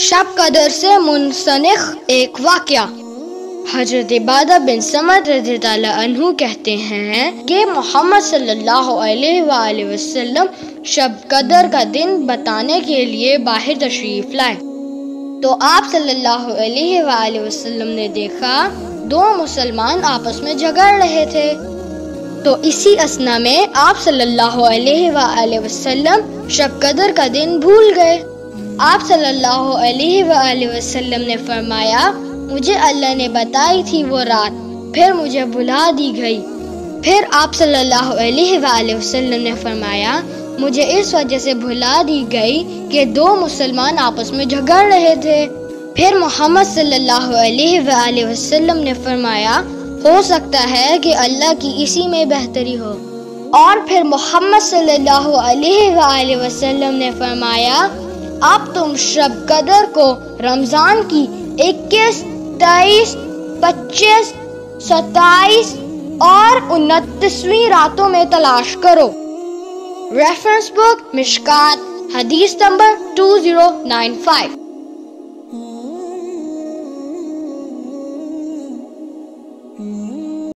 شب قدر سے منسلک ایک واقعہ۔ حضرت عبادہ بن صمت رضی اللہ عنہ کہتے ہیں کہ محمد صلی اللہ علیہ وآلہ وسلم شب قدر کا دن بتانے کے لیے باہر تشریف لائے تو آپ صلی اللہ علیہ وآلہ وسلم نے دیکھا دو مسلمان آپس میں جھگڑ رہے تھے، تو اسی اثنا میں آپ صلی اللہ علیہ وآلہ وسلم شب قدر کا دن بھول گئے۔ آپ صلی اللہ علیہ وآلہ وسلم نے فرمایا مجھے اللہ نے بتائی تھی وہ رات، پھر مجھے بھلا دی گئی۔ پھر آپ صلی اللہ علیہ وآلہ وسلم نے فرمایا مجھے اس وجہ سے بھلا دی گئی کہ دو مسلمان آپس میں جھگڑ رہے تھے۔ پھر محمد صلی اللہ علیہ وآلہ وسلم نے فرمایا ہو سکتا ہے کہ اللہ کی اسی میں بہتری ہو۔ اور پھر محمد صلی اللہ علیہ وآلہ وسلم نے فرمایا اب تم شب قدر کو رمضان کی 21، 23، 25، 27 اور 29ویں راتوں میں تلاش کرو۔ ریفرنس بک مشکات، حدیث نمبر 2095۔